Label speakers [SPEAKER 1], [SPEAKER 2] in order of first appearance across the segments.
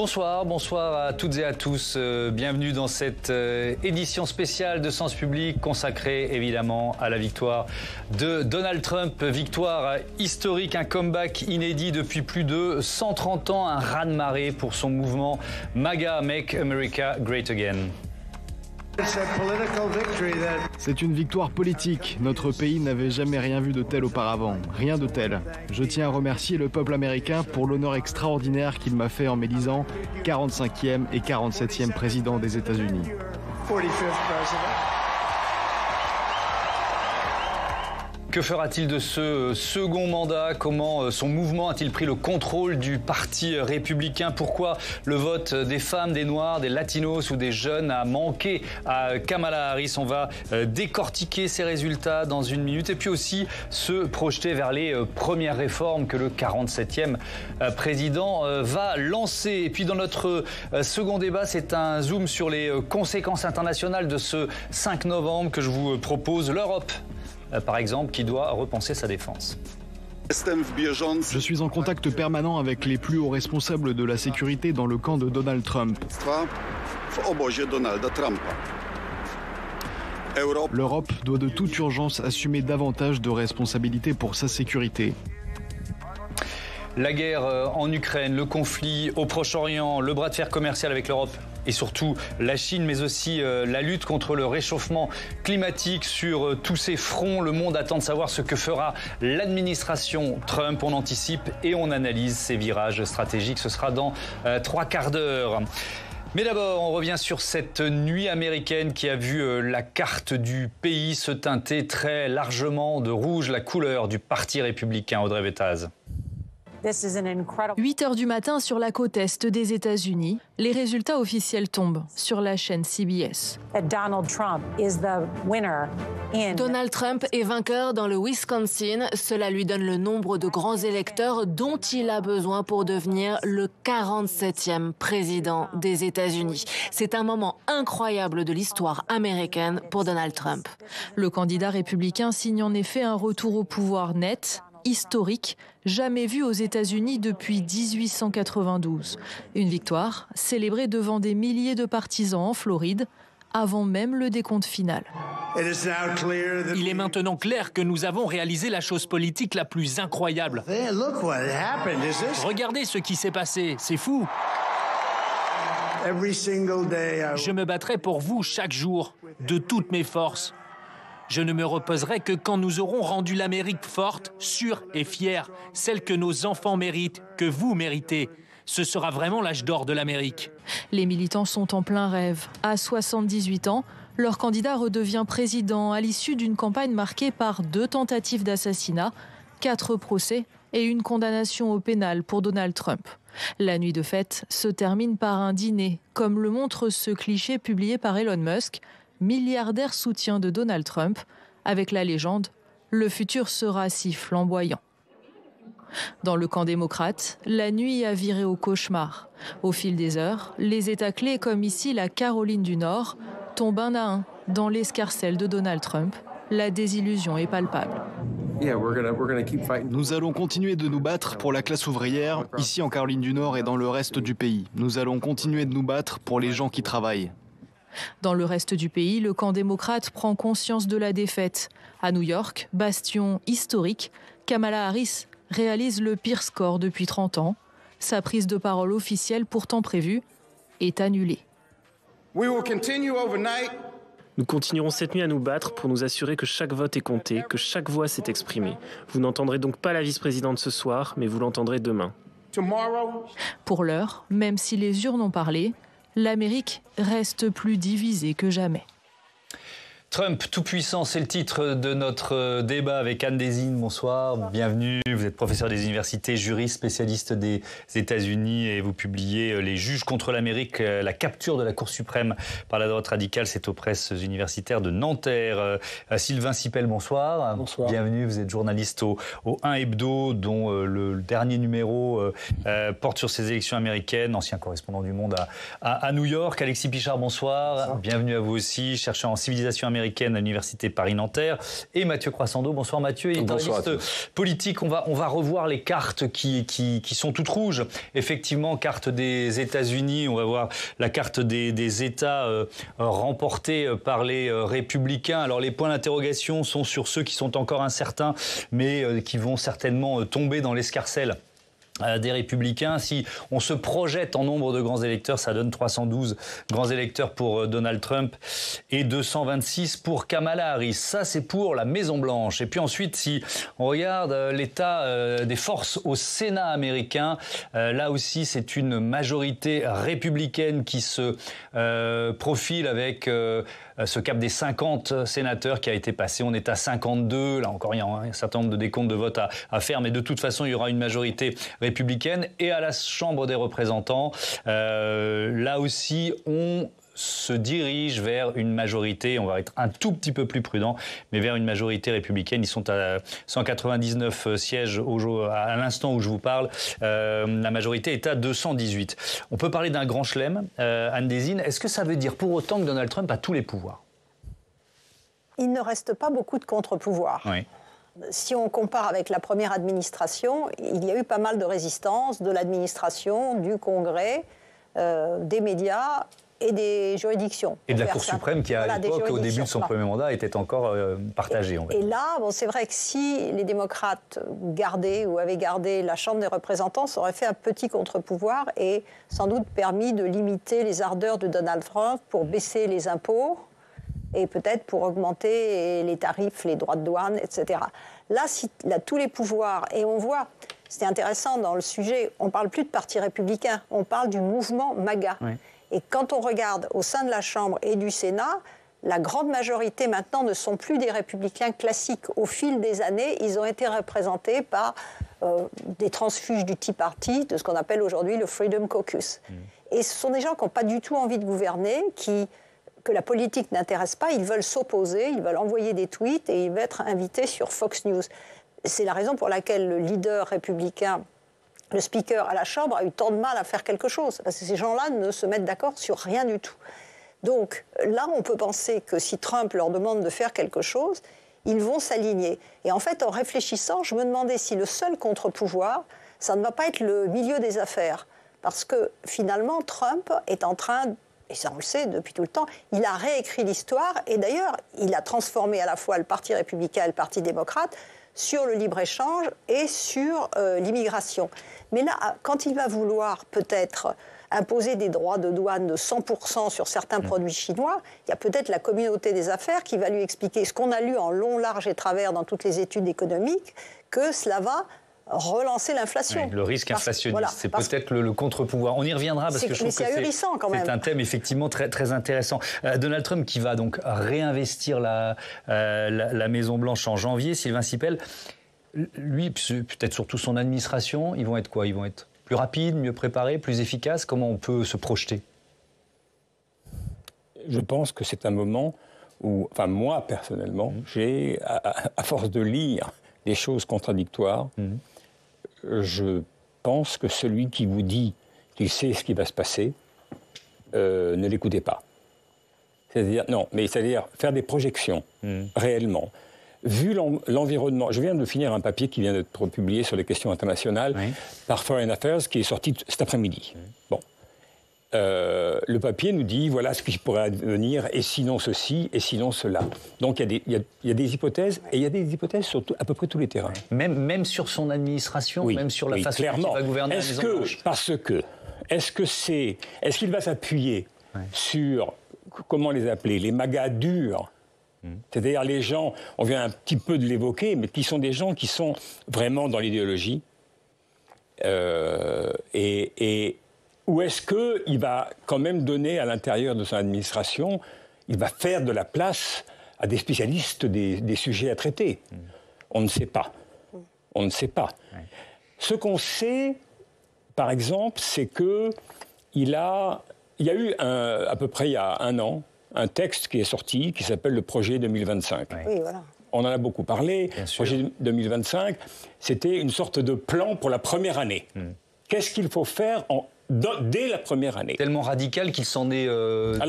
[SPEAKER 1] Bonsoir, bonsoir à toutes et à tous. Bienvenue dans cette édition spéciale de Sens Public consacrée évidemment à la victoire de Donald Trump. Victoire historique, un comeback inédit depuis plus de 130 ans, un raz-de-marée pour son mouvement MAGA, Make America Great Again.
[SPEAKER 2] C'est une victoire politique. Notre pays n'avait jamais rien vu de tel auparavant. Rien de tel. Je tiens à remercier le peuple américain pour l'honneur extraordinaire qu'il m'a fait en m'élisant 45e et 47e président des États-Unis.
[SPEAKER 1] Que fera-t-il de ce second mandat? Comment son mouvement a-t-il pris le contrôle du parti républicain? Pourquoi le vote des femmes, des noirs, des latinos ou des jeunes a manqué à Kamala Harris? On va décortiquer ces résultats dans une minute et puis aussi se projeter vers les premières réformes que le 47e président va lancer. Et puis dans notre second débat, c'est un zoom sur les conséquences internationales de ce 5 novembre que je vous propose. L'Europe, par exemple, qui doit repenser sa défense.
[SPEAKER 2] Je suis en contact permanent avec les plus hauts responsables de la sécurité dans le camp de Donald Trump. L'Europe doit de toute urgence assumer davantage de responsabilités pour sa sécurité.
[SPEAKER 1] La guerre en Ukraine, le conflit au Proche-Orient, le bras de fer commercial avec l'Europe et surtout la Chine, mais aussi la lutte contre le réchauffement climatique. Sur tous ces fronts, le monde attend de savoir ce que fera l'administration Trump. On anticipe et on analyse ces virages stratégiques. Ce sera dans 3 quarts d'heure. Mais d'abord, on revient sur cette nuit américaine qui a vu la carte du pays se teinter très largement de rouge, la couleur du Parti républicain. Audrey Vettaz.
[SPEAKER 3] 8 heures du matin sur la côte est des États-Unis, les résultats officiels tombent sur la chaîne CBS.
[SPEAKER 4] Donald Trump est vainqueur dans le Wisconsin. Cela lui donne le nombre de grands électeurs dont il a besoin pour devenir le 47e président des États-Unis. C'est un moment incroyable de l'histoire américaine pour Donald Trump.
[SPEAKER 3] Le candidat républicain signe en effet un retour au pouvoir net, historique, jamais vu aux États-Unis depuis 1892. Une victoire célébrée devant des milliers de partisans en Floride, avant même le décompte final.
[SPEAKER 5] Il est maintenant clair que nous avons réalisé la chose politique la plus incroyable. Regardez ce qui s'est passé, c'est fou. Je me battrai pour vous chaque jour, de toutes mes forces. Je ne me reposerai que quand nous aurons rendu l'Amérique forte, sûre et fière, celle que nos enfants méritent, que vous méritez. Ce sera vraiment l'âge d'or de l'Amérique.
[SPEAKER 3] Les militants sont en plein rêve. À 78 ans, leur candidat redevient président à l'issue d'une campagne marquée par 2 tentatives d'assassinat, 4 procès et une condamnation au pénal pour Donald Trump. La nuit de fête se termine par un dîner, comme le montre ce cliché publié par Elon Musk, milliardaire soutien de Donald Trump, avec la légende « Le futur sera si flamboyant ». Dans le camp démocrate, la nuit a viré au cauchemar. Au fil des heures, les États clés, comme ici la Caroline du Nord, tombent un à un dans l'escarcelle de Donald Trump. La désillusion est palpable.
[SPEAKER 2] Nous allons continuer de nous battre pour la classe ouvrière, ici en Caroline du Nord et dans le reste du pays. Nous allons continuer de nous battre pour les gens qui travaillent.
[SPEAKER 3] Dans le reste du pays, le camp démocrate prend conscience de la défaite. À New York, bastion historique, Kamala Harris réalise le pire score depuis 30 ans. Sa prise de parole officielle, pourtant prévue, est annulée.
[SPEAKER 6] Nous continuerons cette nuit à nous battre pour nous assurer que chaque vote est compté, que chaque voix s'est exprimée. Vous n'entendrez donc pas la vice-présidente ce soir, mais vous l'entendrez demain.
[SPEAKER 3] Pour l'heure, même si les urnes ont parlé, l'Amérique reste plus divisée que jamais.
[SPEAKER 1] Trump tout-puissant, c'est le titre de notre débat avec Anne Désine. Bonsoir, bienvenue. Vous êtes professeur des universités, juriste, spécialiste des États-Unis et vous publiez Les juges contre l'Amérique, la capture de la Cour suprême par la droite radicale. C'est aux presses universitaires de Nanterre. Sylvain Sipel, bonsoir.
[SPEAKER 7] Bonsoir.
[SPEAKER 1] Bienvenue, vous êtes journaliste au 1 Hebdo, dont le dernier numéro porte sur ces élections américaines, ancien correspondant du Monde à New York. Alexis Pichard, bonsoir. Bienvenue à vous aussi, chercheur en civilisation américaine américaine à l'université Paris-Nanterre, et Mathieu Croissando. Bonsoir Mathieu.
[SPEAKER 7] Bonsoir à tous.
[SPEAKER 1] Politique, on va revoir les cartes qui sont toutes rouges. Effectivement, carte des États-Unis, on va voir la carte des États remportés par les républicains. Alors les points d'interrogation sont sur ceux qui sont encore incertains, mais qui vont certainement tomber dans l'escarcelle des Républicains. Si on se projette en nombre de grands électeurs, ça donne 312 grands électeurs pour Donald Trump et 226 pour Kamala Harris. Ça, c'est pour la Maison-Blanche. Et puis ensuite, si on regarde l'état des forces au Sénat américain, là aussi, c'est une majorité républicaine qui se profile avec ce cap des 50 sénateurs qui a été passé. On est à 52. Là encore, il y a un certain nombre de décomptes de votes à faire, mais de toute façon, il y aura une majorité républicaine. Et à la Chambre des représentants, là aussi, on se dirige vers une majorité, on va être un tout petit peu plus prudent, mais vers une majorité républicaine. Ils sont à 199 sièges à l'instant où je vous parle. La majorité est à 218. On peut parler d'un grand chelem, Anne Désine. Est-ce que ça veut dire pour autant que Donald Trump a tous les pouvoirs?
[SPEAKER 8] Il ne reste pas beaucoup de contre-pouvoirs.
[SPEAKER 1] Oui.
[SPEAKER 8] Si on compare avec la première administration, il y a eu pas mal de résistance de l'administration, du Congrès, des médias et des juridictions.
[SPEAKER 1] Et de la Cour suprême qui, à l'époque, au début de son premier mandat, était encore partagée.
[SPEAKER 8] Et là, c'est vrai que si les démocrates avaient gardé la Chambre des représentants, ça aurait fait un petit contre-pouvoir et sans doute permis de limiter les ardeurs de Donald Trump pour baisser les impôts et peut-être pour augmenter les tarifs, les droits de douane, etc. Là, il a tous les pouvoirs. Et on voit, c'est intéressant dans le sujet, on ne parle plus de parti républicain, on parle du mouvement MAGA. Oui. Et quand on regarde au sein de la Chambre et du Sénat, la grande majorité maintenant ne sont plus des républicains classiques. Au fil des années, ils ont été représentés par des transfuges du Tea Party, de ce qu'on appelle aujourd'hui le Freedom Caucus. Et ce sont des gens qui n'ont pas du tout envie de gouverner, que la politique n'intéresse pas, ils veulent s'opposer, ils veulent envoyer des tweets et ils veulent être invités sur Fox News. C'est la raison pour laquelle le leader républicain, le speaker à la Chambre, a eu tant de mal à faire quelque chose. Parce que ces gens-là ne se mettent d'accord sur rien du tout. Donc là, on peut penser que si Trump leur demande de faire quelque chose, ils vont s'aligner. Et en fait, en réfléchissant, je me demandais si le seul contre-pouvoir, ça ne va pas être le milieu des affaires. Parce que finalement, Trump est en train, et ça on le sait depuis tout le temps, il a réécrit l'histoire. Et d'ailleurs, il a transformé à la fois le Parti républicain et le Parti démocrate sur le libre-échange et sur l'immigration. Mais là, quand il va vouloir peut-être imposer des droits de douane de 100% sur certains produits chinois, il y a peut-être la communauté des affaires qui va lui expliquer ce qu'on a lu en long, large et travers dans toutes les études économiques, que cela va relancer l'inflation.
[SPEAKER 1] Oui, le risque inflationniste, c'est peut-être le contre-pouvoir. On y reviendra parce que je trouve que c'est un thème effectivement très, très intéressant. Donald Trump qui va donc réinvestir la Maison-Blanche en janvier, Sylvain Sipel, lui, peut-être surtout son administration, ils vont être quoi? Ils vont être plus rapides, mieux préparés, plus efficaces? Comment on peut se projeter?
[SPEAKER 7] Je pense que c'est un moment où, enfin moi personnellement, j'ai, à force de lire des choses contradictoires, je pense que celui qui vous dit qu'il sait ce qui va se passer, ne l'écoutez pas. C'est-à-dire faire des projections, réellement. Vu l'environnement, je viens de finir un papier qui vient d'être publié sur les questions internationales par Foreign Affairs, qui est sorti cet après-midi. Bon. Le papier nous dit, voilà ce qui pourrait advenir, et sinon ceci, et sinon cela. Donc il y a des hypothèses, et il y a des hypothèses sur à peu près tous les terrains.
[SPEAKER 1] Même sur son administration, même sur la façon dont il va gouverner la Maison-Blanche.
[SPEAKER 7] Est-ce qu'il va s'appuyer sur, comment les appeler, les magas durs, c'est-à-dire les gens, on vient un petit peu de l'évoquer, mais qui sont des gens qui sont vraiment dans l'idéologie, ou est-ce qu'il va quand même donner à l'intérieur de son administration, il va faire de la place à des spécialistes des sujets à traiter? On ne sait pas. On ne sait pas. Ce qu'on sait, par exemple, c'est qu'il y a eu à peu près il y a un an, un texte qui est sorti, qui s'appelle le projet 2025.
[SPEAKER 8] Oui, voilà.
[SPEAKER 7] On en a beaucoup parlé. Le projet 2025, c'était une sorte de plan pour la première année. Qu'est-ce qu'il faut faire dès la première année.
[SPEAKER 1] Tellement radical qu'il s'en est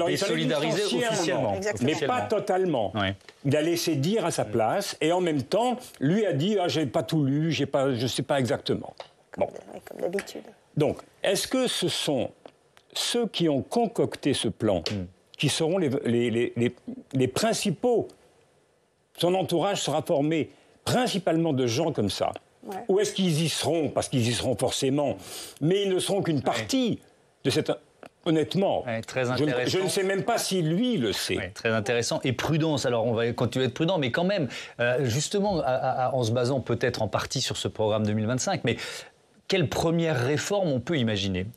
[SPEAKER 1] désolidarisé officiellement.
[SPEAKER 7] Mais pas totalement. Ouais. Il a laissé dire à sa place et en même temps, lui a dit « j'ai pas tout lu, je ne sais pas exactement ».
[SPEAKER 8] Comme d'habitude.
[SPEAKER 7] Donc, est-ce que ce sont ceux qui ont concocté ce plan qui seront les principaux? Son entourage sera formé principalement de gens comme ça. Ouais. Ou est-ce qu'ils y seront? Parce qu'ils y seront forcément. Mais ils ne seront qu'une partie de cette... Honnêtement,
[SPEAKER 1] très intéressant.
[SPEAKER 7] Je ne sais même pas si lui le sait.
[SPEAKER 1] Très intéressant. Et prudence, alors on va continuer à être prudent, mais quand même, justement, en se basant peut-être en partie sur ce programme 2025, mais... Quelle première réforme on peut imaginer,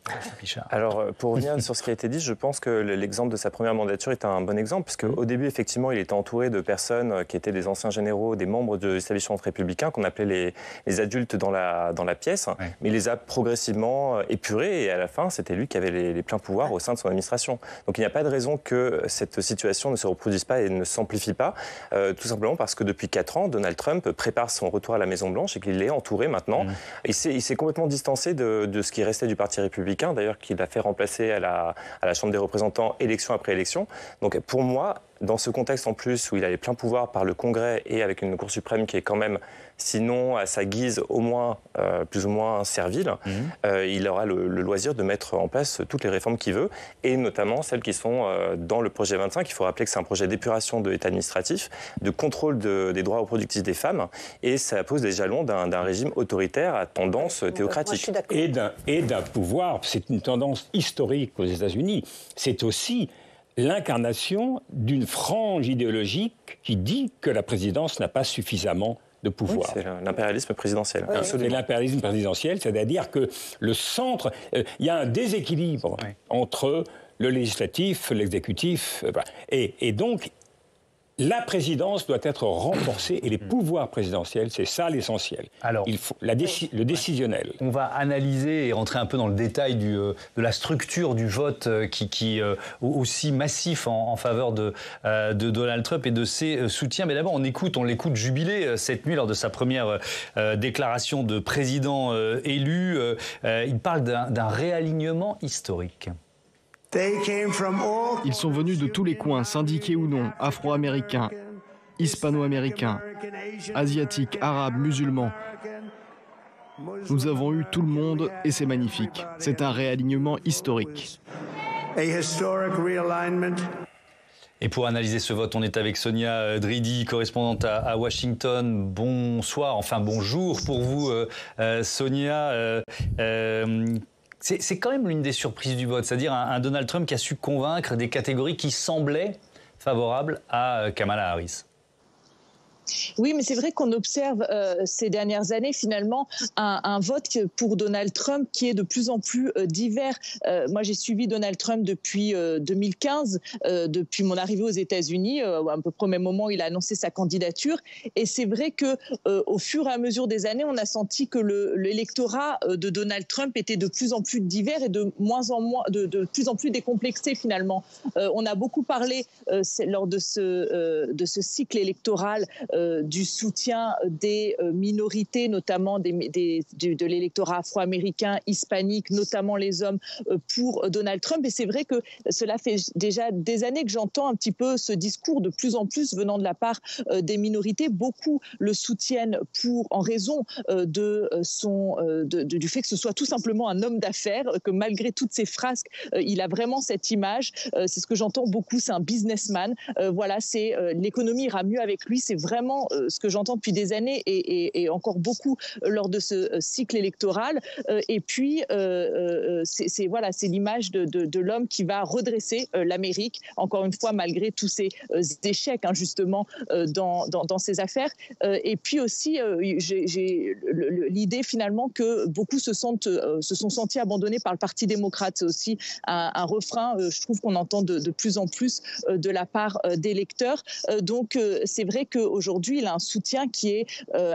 [SPEAKER 1] Richard?
[SPEAKER 9] Alors, pour revenir sur ce qui a été dit, je pense que l'exemple de sa première mandature est un bon exemple, parce qu'au début, effectivement, il était entouré de personnes qui étaient des anciens généraux, des membres de l'établissement républicain, qu'on appelait les adultes dans la pièce, mais il les a progressivement épurés, et à la fin, c'était lui qui avait les pleins pouvoirs au sein de son administration. Donc, il n'y a pas de raison que cette situation ne se reproduise pas et ne s'amplifie pas, tout simplement parce que depuis 4 ans, Donald Trump prépare son retour à la Maison-Blanche et qu'il est entouré maintenant. Il s'est complètement distancé de ce qui restait du Parti républicain, d'ailleurs qu'il a fait remplacer à la Chambre des représentants élection après élection. Donc pour moi, dans ce contexte en plus où il a les pleins pouvoirs par le Congrès et avec une Cour suprême qui est quand même, sinon à sa guise, au moins plus ou moins servile, il aura le loisir de mettre en place toutes les réformes qu'il veut, et notamment celles qui sont dans le projet 25. Il faut rappeler que c'est un projet d'épuration de l'État administratif, de contrôle des droits reproductifs des femmes, et ça pose des jalons d'un régime autoritaire à tendance théocratique.
[SPEAKER 7] Et d'un pouvoir, c'est une tendance historique aux États-Unis, c'est aussi l'incarnation d'une frange idéologique qui dit que la présidence n'a pas suffisamment de pouvoir.
[SPEAKER 9] Oui, c'est l'impérialisme présidentiel.
[SPEAKER 7] Oui. C'est l'impérialisme présidentiel, c'est-à-dire que le centre... Il y a un déséquilibre entre le législatif, l'exécutif, et donc... La présidence doit être renforcée et les pouvoirs présidentiels, c'est ça l'essentiel. Alors, il faut le décisionnel.
[SPEAKER 1] On va analyser et rentrer un peu dans le détail de la structure du vote qui aussi massif en faveur de Donald Trump et de ses soutiens. Mais d'abord, on l'écoute jubiler cette nuit lors de sa première déclaration de président élu. Il parle d'un réalignement historique.
[SPEAKER 2] Ils sont venus de tous les coins, syndiqués ou non, afro-américains, hispano-américains, asiatiques, arabes, musulmans. Nous avons eu tout le monde et c'est magnifique. C'est un réalignement historique.
[SPEAKER 1] Et pour analyser ce vote, on est avec Sonia Dridi, correspondante à Washington. Bonsoir, enfin bonjour pour vous, Sonia. C'est quand même l'une des surprises du vote, c'est-à-dire un Donald Trump qui a su convaincre des catégories qui semblaient favorables à Kamala Harris.
[SPEAKER 10] Oui, mais c'est vrai qu'on observe ces dernières années finalement un vote pour Donald Trump qui est de plus en plus divers. Moi, j'ai suivi Donald Trump depuis 2015, depuis mon arrivée aux États-Unis, à peu près au même moment où il a annoncé sa candidature. Et c'est vrai que au fur et à mesure des années, on a senti que l'électorat de Donald Trump était de plus en plus divers et de plus en plus décomplexé finalement. On a beaucoup parlé lors de ce cycle électoral du soutien des minorités, notamment de l'électorat afro-américain, hispanique, notamment les hommes, pour Donald Trump. Et c'est vrai que cela fait déjà des années que j'entends un petit peu ce discours de plus en plus venant de la part des minorités. Beaucoup le soutiennent en raison du fait que ce soit tout simplement un homme d'affaires, que malgré toutes ces frasques, il a vraiment cette image. C'est ce que j'entends beaucoup, c'est un businessman. Voilà, l'économie ira mieux avec lui. C'est vraiment ce que j'entends depuis des années et encore beaucoup lors de ce cycle électoral. Et puis, c'est l'image de l'homme qui va redresser l'Amérique, encore une fois, malgré tous ces échecs, justement, dans ses affaires. Et puis aussi, j'ai l'idée finalement que beaucoup se sont sentis abandonnés par le Parti démocrate. C'est aussi un refrain, je trouve qu'on entend de plus en plus de la part des électeurs. Donc, c'est vrai qu'aujourd'hui, aujourd'hui, il a un soutien qui est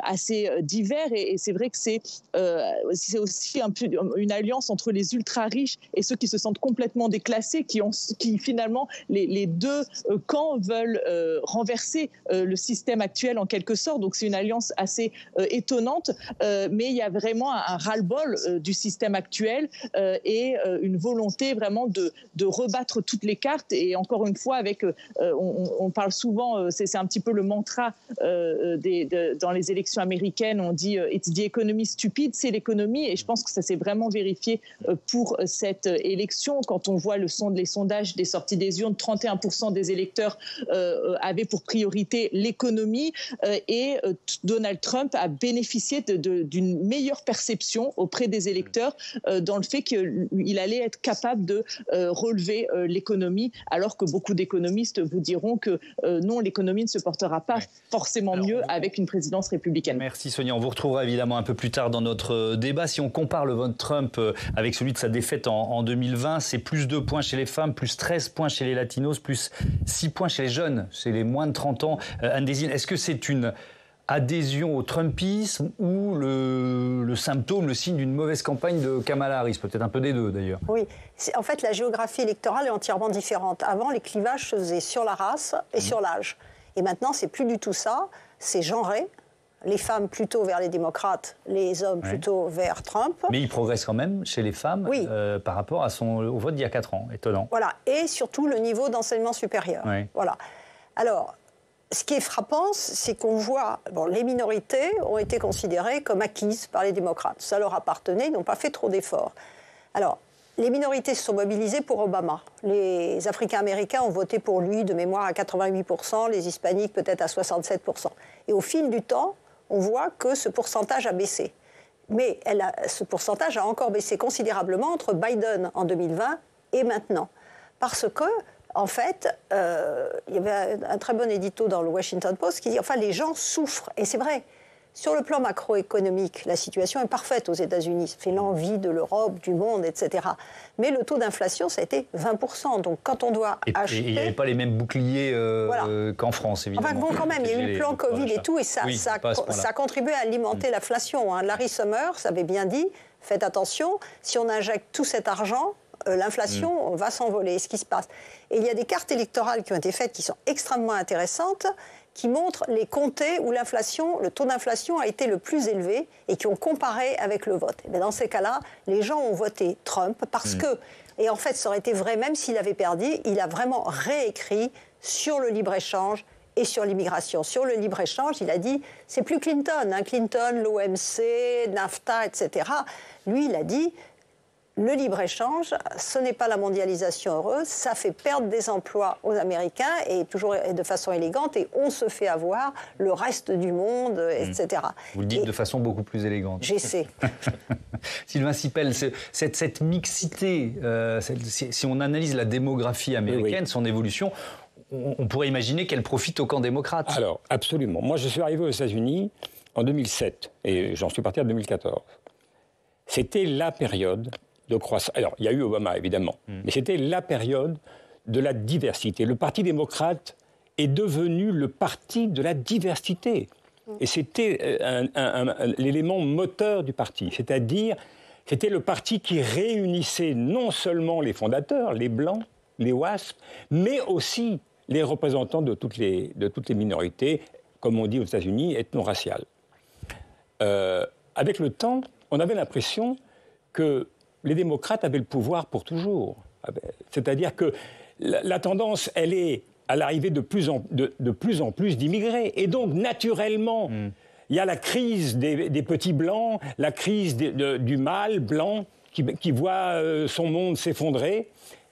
[SPEAKER 10] assez divers et c'est vrai que c'est aussi un peu une alliance entre les ultra-riches et ceux qui se sentent complètement déclassés, qui finalement, les deux camps veulent renverser le système actuel en quelque sorte. Donc c'est une alliance assez étonnante, mais il y a vraiment un ras-le-bol du système actuel et une volonté vraiment de rebattre toutes les cartes. Et encore une fois, on parle souvent, c'est un petit peu le mantra dans les élections américaines, on dit « it's the economy stupide », c'est l'économie, et je pense que ça s'est vraiment vérifié pour cette élection. Quand on voit les sondages des sorties des urnes, 31% des électeurs avaient pour priorité l'économie, et Donald Trump a bénéficié d'une meilleure perception auprès des électeurs dans le fait qu'il allait être capable de relever l'économie, alors que beaucoup d'économistes vous diront que non, l'économie ne se portera pas forcément mieux avec une présidence républicaine.
[SPEAKER 1] Merci Sonia, on vous retrouvera évidemment un peu plus tard dans notre débat. Si on compare le vote Trump avec celui de sa défaite en 2020, c'est plus 2 points chez les femmes, plus 13 points chez les latinos, plus 6 points chez les jeunes, chez les moins de 30 ans. Anne Désine, est-ce que c'est une adhésion au Trumpisme ou le symptôme, le signe d'une mauvaise campagne de Kamala Harris? Peut-être un peu des deux d'ailleurs.
[SPEAKER 8] Oui, en fait la géographie électorale est entièrement différente. Avant, les clivages se faisaient sur la race et sur l'âge. Et maintenant, c'est plus du tout ça, c'est genré. Les femmes plutôt vers les démocrates, les hommes plutôt vers Trump.
[SPEAKER 1] Mais il progresse quand même chez les femmes par rapport au vote d'il y a 4 ans, étonnant.
[SPEAKER 8] Voilà, et surtout le niveau d'enseignement supérieur. Oui. Voilà. Alors, ce qui est frappant, c'est qu'on voit, les minorités ont été considérées comme acquises par les démocrates. Ça leur appartenait, ils n'ont pas fait trop d'efforts. Alors, les minorités se sont mobilisées pour Obama. Les Africains-Américains ont voté pour lui de mémoire à 88%, les Hispaniques peut-être à 67%. Et au fil du temps, on voit que ce pourcentage a baissé. Mais ce pourcentage a encore baissé considérablement entre Biden en 2020 et maintenant. Parce que, en fait, il y avait un très bon édito dans le Washington Post qui dit, enfin, les gens souffrent. Et c'est vrai. Sur le plan macroéconomique, la situation est parfaite aux États-Unis. Ça fait l'envie de l'Europe, du monde, etc. Mais le taux d'inflation, ça a été 20%. Donc quand on doit acheter...
[SPEAKER 1] Et il n'y avait pas les mêmes boucliers qu'en France, évidemment.
[SPEAKER 8] Enfin bon, quand même, il y a eu le plan Covid et tout, et ça a contribué à alimenter l'inflation. Larry Summers avait bien dit, faites attention, si on injecte tout cet argent, l'inflation va s'envoler. Ce qui se passe. Et il y a des cartes électorales qui ont été faites qui sont extrêmement intéressantes, qui montrent les comtés où le taux d'inflation a été le plus élevé et qui ont comparé avec le vote. Et dans ces cas-là, les gens ont voté Trump parce que, et en fait ça aurait été vrai même s'il avait perdu, il a vraiment réécrit sur le libre-échange et sur l'immigration. Sur le libre-échange, il a dit, c'est plus Clinton, Clinton, l'OMC, NAFTA, etc. Lui, il a dit, le libre-échange, ce n'est pas la mondialisation heureuse, ça fait perdre des emplois aux Américains et toujours de façon élégante, et on se fait avoir le reste du monde, etc.
[SPEAKER 1] Vous le dites de façon beaucoup plus élégante.
[SPEAKER 8] J'essaie.
[SPEAKER 1] Sylvain Sipel, cette mixité, si on analyse la démographie américaine, son évolution, on pourrait imaginer qu'elle profite au camp démocrate.
[SPEAKER 7] Alors, absolument. Moi, je suis arrivé aux États-Unis en 2007 et j'en suis parti en 2014. C'était la période de croissance. Alors, il y a eu Obama, évidemment, mais c'était la période de la diversité. Le Parti démocrate est devenu le parti de la diversité. Et c'était l'élément moteur du parti. C'est-à-dire, c'était le parti qui réunissait non seulement les fondateurs, les Blancs, les WASP, mais aussi les représentants de toutes les minorités, comme on dit aux États-Unis, ethno-raciales. Avec le temps, on avait l'impression que les démocrates avaient le pouvoir pour toujours. C'est-à-dire que la tendance, elle est à l'arrivée de plus en plus d'immigrés. Et donc, naturellement, il y a la crise des petits blancs, la crise du mâle blanc qui voit son monde s'effondrer.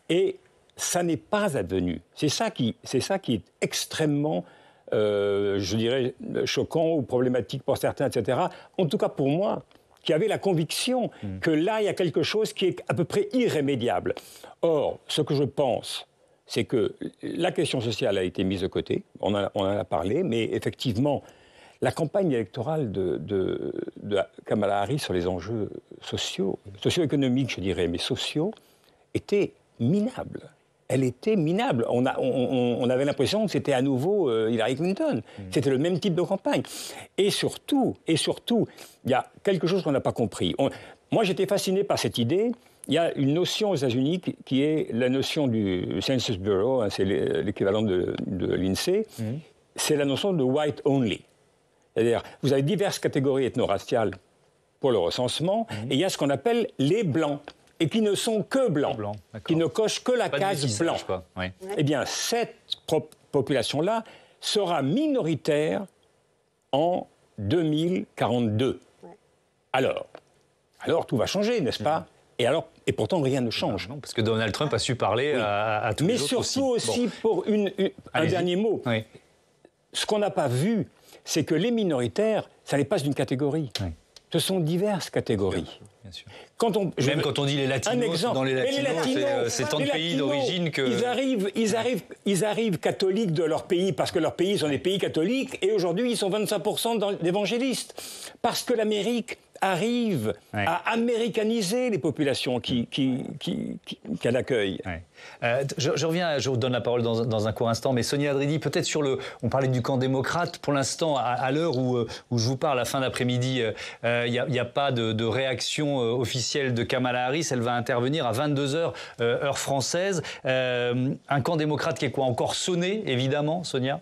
[SPEAKER 7] Et ça n'est pas advenu. C'est ça qui est extrêmement, je dirais, choquant ou problématique pour certains, etc. En tout cas, pour moi, qui avait la conviction que là, il y a quelque chose qui est à peu près irrémédiable. Or, ce que je pense, c'est que la question sociale a été mise de côté, on en a parlé, mais effectivement, la campagne électorale de Kamala Harris sur les enjeux socio-économiques, je dirais, mais sociaux, était minable. elle était minable. On avait l'impression que c'était à nouveau Hillary Clinton. C'était le même type de campagne. Et surtout, il y a quelque chose qu'on n'a pas compris. Moi, j'étais fasciné par cette idée. Il y a une notion aux États-Unis qui est la notion du Census Bureau, hein, c'est l'équivalent de l'INSEE, c'est la notion de white only. C'est-à-dire, vous avez diverses catégories ethno-raciales pour le recensement, et il y a ce qu'on appelle les blancs, et qui ne sont que blancs, qui ne cochent que la case blanc.
[SPEAKER 1] Oui.
[SPEAKER 7] Eh bien, cette population-là sera minoritaire en 2042. Ouais. Alors, tout va changer, n'est-ce pas ? Et pourtant, rien ne change.
[SPEAKER 1] Non, parce que Donald Trump a su parler à tous les autres aussi.
[SPEAKER 7] Mais surtout aussi, pour un dernier mot, ce qu'on n'a pas vu, c'est que les minoritaires, ça n'est pas une catégorie. Oui. Ce sont diverses catégories. Bien sûr.
[SPEAKER 1] Quand on dit les latinos, dans les latinos, c'est tant de pays d'origine que...
[SPEAKER 7] Ils arrivent catholiques de leur pays, parce que leurs pays sont des pays catholiques, et aujourd'hui, ils sont 25% d'évangélistes. Parce que l'Amérique arrive à américaniser les populations qu'elle accueille.
[SPEAKER 1] Je reviens, je vous donne la parole dans un court instant, mais Sonia Adridi, peut-être on parlait du camp démocrate, pour l'instant, à l'heure où je vous parle, à la fin d'après-midi, il n'y a pas de réaction officielle de Kamala Harris, elle va intervenir à 22h, heure française. Un camp démocrate qui est quoi, encore sonné, évidemment, Sonia ?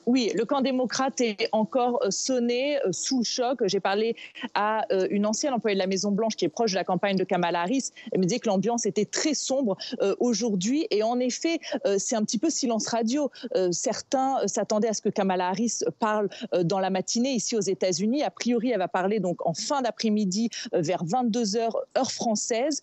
[SPEAKER 10] Oui, le camp démocrate est encore sonné, sous le choc. J'ai parlé à une ancienne employée de la Maison-Blanche qui est proche de la campagne de Kamala Harris. Elle me disait que l'ambiance était très sombre aujourd'hui. Et en effet, c'est un petit peu silence radio. Certains s'attendaient à ce que Kamala Harris parle dans la matinée ici aux États-Unis. A priori, elle va parler donc en fin d'après-midi vers 22h, heure française.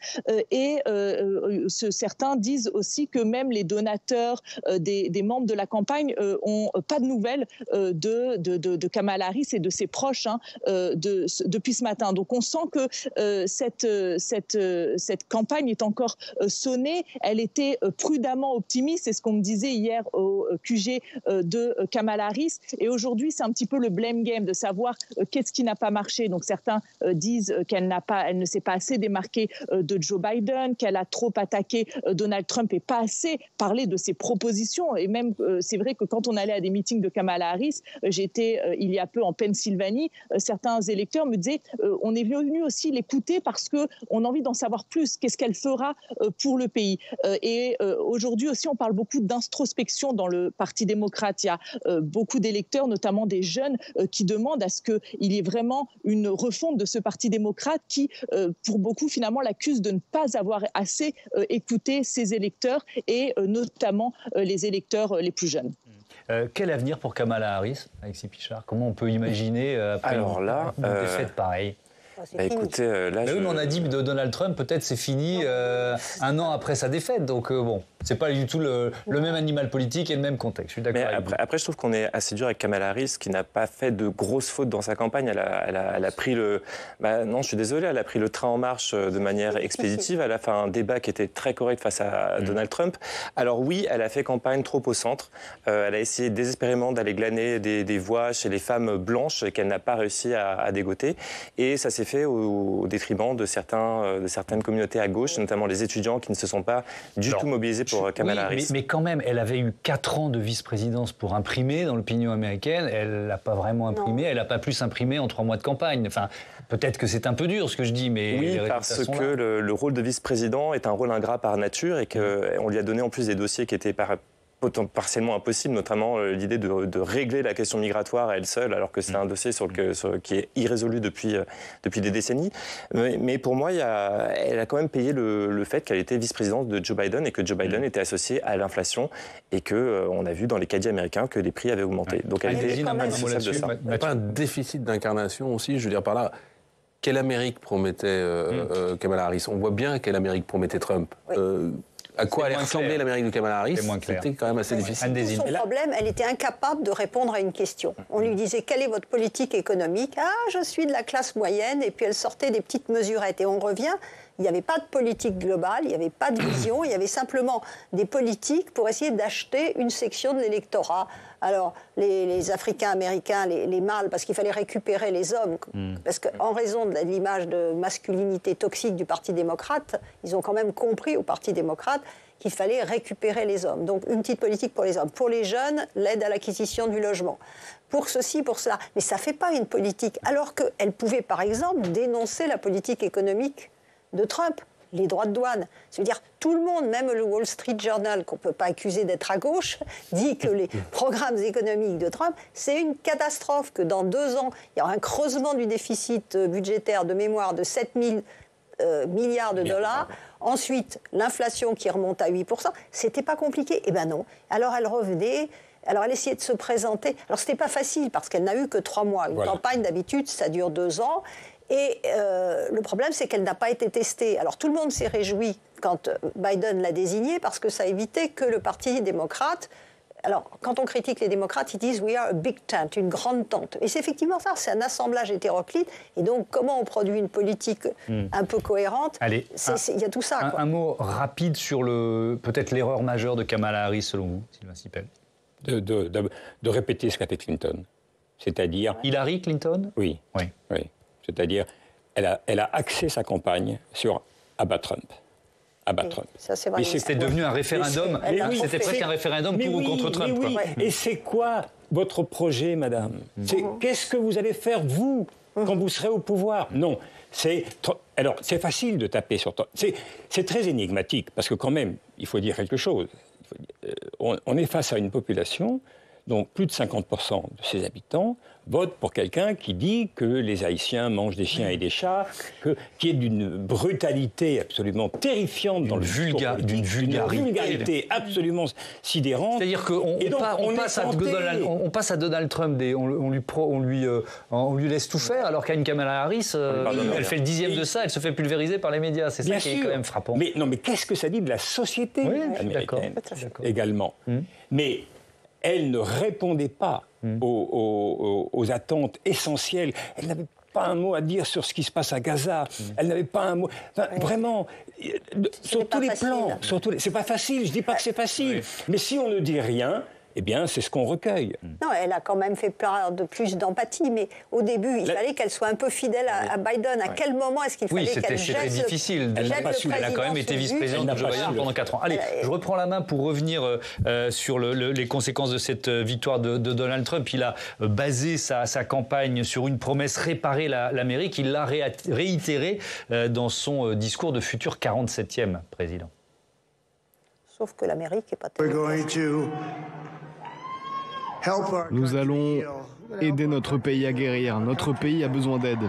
[SPEAKER 10] Certains disent aussi que même les donateurs des membres de la campagne ont pas de nouvelles de Kamala Harris et de ses proches depuis ce matin. Donc on sent que cette campagne est encore sonnée. Elle était prudemment optimiste, c'est ce qu'on me disait hier au QG de Kamala Harris. Et aujourd'hui, c'est un petit peu le blame game de savoir qu'est-ce qui n'a pas marché. Donc certains disent qu'elle ne s'est pas assez démarquée de Joe Biden, qu'elle a trop attaqué Donald Trump et pas assez parlé de ses propositions. Et même, c'est vrai que quand on allait à des meetings de Kamala Harris, j'étais il y a peu en Pennsylvanie, certains électeurs me disaient on est venu aussi l'écouter parce qu'on a envie d'en savoir plus, qu'est-ce qu'elle fera pour le pays. Et aujourd'hui aussi, on parle beaucoup d'introspection dans le Parti démocrate. Il y a beaucoup d'électeurs, notamment des jeunes, qui demandent à ce qu'il y ait vraiment une refonte de ce Parti démocrate qui, pour beaucoup, finalement, l'accuse de ne pas avoir assez écouté ses électeurs et notamment les électeurs les plus jeunes.
[SPEAKER 1] Quel avenir pour Kamala Harris, Alexis Pichard ? Comment on peut imaginer après une défaite pareille ?
[SPEAKER 9] Écoutez, là,
[SPEAKER 1] oui, mais on a dit de Donald Trump, peut-être c'est fini un an après sa défaite. Donc bon, c'est pas du tout le même animal politique et le même contexte. Je suis d'accord avec vous.
[SPEAKER 9] Après, je trouve qu'on est assez dur avec Kamala Harris, qui n'a pas fait de grosses fautes dans sa campagne. Elle a pris non, je suis désolé, elle a pris le train en marche de manière expéditive. Elle a fait un débat qui était très correct face à Donald Trump. Alors oui, elle a fait campagne trop au centre. Elle a essayé désespérément d'aller glaner des voix chez les femmes blanches qu'elle n'a pas réussi à dégoter. Et ça s'est fait au détriment de certaines communautés à gauche, notamment les étudiants qui ne se sont pas du tout mobilisés pour Kamala Harris.
[SPEAKER 1] Mais quand même, elle avait eu 4 ans de vice-présidence pour imprimer dans l'opinion américaine. Elle n'a pas vraiment imprimé. Elle n'a pas plus imprimé en 3 mois de campagne. Enfin, peut-être que c'est un peu dur ce que je dis, mais
[SPEAKER 9] oui, parce que le rôle de vice-président est un rôle ingrat par nature et qu'on lui a donné en plus des dossiers qui étaient partiellement impossible, notamment l'idée de régler la question migratoire à elle seule, alors que c'est un dossier qui est irrésolu depuis des décennies. Mais pour moi, elle a quand même payé le fait qu'elle était vice-présidente de Joe Biden et que Joe Biden était associé à l'inflation et qu'on a vu dans les caddies américains que les prix avaient augmenté. Donc elle était responsable de ça.
[SPEAKER 11] Il n'y a pas un déficit d'incarnation aussi, je veux dire par là. Quelle Amérique promettait Kamala Harris ? On voit bien quelle Amérique promettait Trump. À quoi allait ressembler l'Amérique de Kamala Harris, c'était quand même assez difficile.
[SPEAKER 8] Son problème, elle était incapable de répondre à une question. On lui disait, quelle est votre politique économique ? Ah, je suis de la classe moyenne. Et puis elle sortait des petites mesurettes. Et on revient, il n'y avait pas de politique globale, il n'y avait pas de vision, il y avait simplement des politiques pour essayer d'acheter une section de l'électorat. Alors, les Africains-Américains, les mâles, parce qu'il fallait récupérer les hommes, parce qu'en raison de l'image de masculinité toxique du Parti démocrate, ils ont quand même compris au Parti démocrate qu'il fallait récupérer les hommes. Donc une petite politique pour les hommes. Pour les jeunes, l'aide à l'acquisition du logement. Pour ceci, pour cela. Mais ça ne fait pas une politique. Alors qu'elle pouvait, par exemple, dénoncer la politique économique de Trump. Les droits de douane. C'est-à-dire, tout le monde, même le Wall Street Journal, qu'on ne peut pas accuser d'être à gauche, dit que les programmes économiques de Trump, c'est une catastrophe, que dans 2 ans, il y aura un creusement du déficit budgétaire de mémoire de 7 000 milliards de dollars. Ensuite, l'inflation qui remonte à 8%. C'était pas compliqué. Eh bien non. Alors elle revenait... Alors, elle essayait de se présenter. Alors, ce n'était pas facile, parce qu'elle n'a eu que 3 mois. Une campagne, d'habitude, ça dure 2 ans. Et le problème, c'est qu'elle n'a pas été testée. Alors, tout le monde s'est réjoui quand Biden l'a désignée, parce que ça évitait que le Parti démocrate... Alors, quand on critique les démocrates, ils disent « we are a big tent », une grande tente. Et c'est effectivement ça, c'est un assemblage hétéroclite. Et donc, comment on produit une politique un peu cohérente?
[SPEAKER 1] Allez,
[SPEAKER 8] il y a tout ça.
[SPEAKER 1] Un mot rapide sur peut-être l'erreur majeure de Kamala Harris, selon vous, Sylvain Sipel.
[SPEAKER 7] De répéter ce qu'a fait Clinton. C'est-à-dire...
[SPEAKER 1] Hillary Clinton?
[SPEAKER 7] Oui. C'est-à-dire, elle a axé sa campagne sur abattre Trump.
[SPEAKER 8] Ça, c'est vrai.
[SPEAKER 1] Et c'était devenu un référendum. C'était presque un référendum pour ou contre Trump.
[SPEAKER 7] Oui. Et c'est quoi votre projet, madame? Qu'est-ce que vous allez faire, vous, quand vous serez au pouvoir? Non. Alors, c'est facile de taper sur... C'est très énigmatique, parce que quand même, il faut dire quelque chose. On est face à une population dont plus de 50% de ses habitants votent pour quelqu'un qui dit que les Haïtiens mangent des chiens et des chats, qui est d'une brutalité absolument terrifiante dans le discours politique, d'une vulgarité absolument sidérante.
[SPEAKER 1] C'est-à-dire qu'on passe à Donald Trump et on lui laisse tout faire, alors qu'à une Kamala Harris, elle fait le 10e de ça, elle se fait pulvériser par les médias. C'est ça qui est quand même frappant.
[SPEAKER 7] Mais qu'est-ce que ça dit de la société américaine également? Mais elle ne répondait pas aux attentes essentielles. Elle n'avait pas un mot à dire sur ce qui se passe à Gaza. Elle n'avait pas un mot... Vraiment, sur tous les plans. C'est pas facile, je dis pas que c'est facile. Mais si on ne dit rien... Eh bien, c'est ce qu'on recueille.
[SPEAKER 8] Non, elle a quand même fait peur de plus d'empathie, mais au début, il fallait qu'elle soit un peu fidèle à Biden. À quel moment est-ce qu'il fallait qu'elle jette
[SPEAKER 1] c'était difficile. Elle a quand même été vice-présidente de Joe Biden pendant 4 ans. Allez, je reprends la main pour revenir sur les conséquences de cette victoire de Donald Trump. Il a basé sa campagne sur une promesse, réparer l'Amérique. Il l'a réitérée dans son discours de futur 47e président.
[SPEAKER 8] Sauf que l'Amérique n'est pas tellement...
[SPEAKER 2] Nous allons aider notre pays à guérir. Notre pays a besoin d'aide.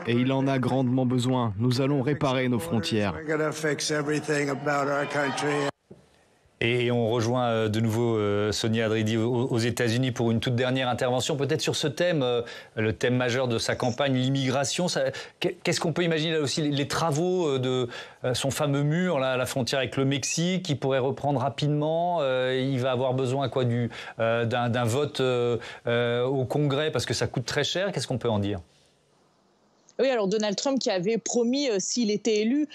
[SPEAKER 2] Et il en a grandement besoin. Nous allons réparer nos frontières.
[SPEAKER 1] Et on rejoint de nouveau Sonia Adridi aux États-Unis pour une toute dernière intervention, peut-être sur ce thème, le thème majeur de sa campagne, l'immigration. Qu'est-ce qu'on peut imaginer là aussi, les travaux de son fameux mur, là, à la frontière avec le Mexique, qui pourrait reprendre rapidement. Il va avoir besoin d'un vote au Congrès parce que ça coûte très cher. Qu'est-ce qu'on peut en dire ?
[SPEAKER 10] Oui, alors Donald Trump qui avait promis, s'il était élu,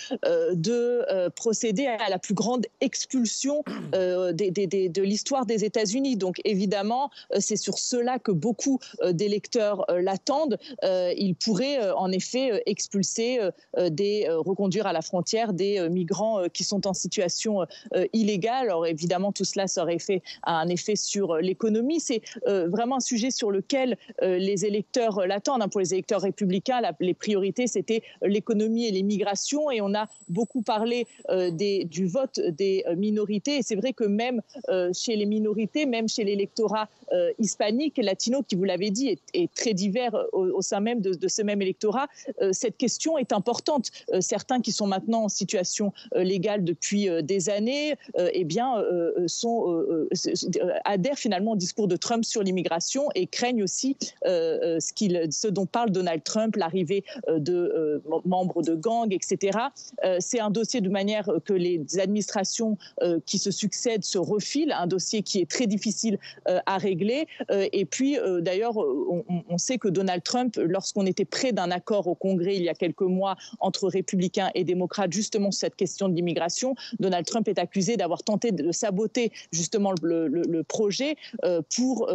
[SPEAKER 10] de procéder à la plus grande expulsion de l'histoire des États-Unis. Donc évidemment, c'est sur cela que beaucoup d'électeurs l'attendent. Il pourrait en effet expulser, reconduire à la frontière des migrants qui sont en situation illégale. Alors évidemment, tout cela aurait fait un effet sur l'économie. C'est vraiment un sujet sur lequel les électeurs l'attendent. Pour les électeurs républicains, les priorités, c'était l'économie et les migrations. Et on a beaucoup parlé du vote des minorités. Et c'est vrai que même chez les minorités, même chez l'électorat hispanique, latino, qui, vous l'avez dit, est très divers au sein même de ce même électorat, cette question est importante. Certains qui sont maintenant en situation légale depuis des années, adhèrent finalement au discours de Trump sur l'immigration et craignent aussi ce dont parle Donald Trump, l'arrivée de membres de gangs, etc. C'est un dossier de manière que les administrations qui se succèdent se refilent, un dossier qui est très difficile à régler. Et puis, d'ailleurs, on sait que Donald Trump, lorsqu'on était près d'un accord au Congrès il y a quelques mois entre républicains et démocrates, justement sur cette question de l'immigration, Donald Trump est accusé d'avoir tenté de saboter justement le projet pour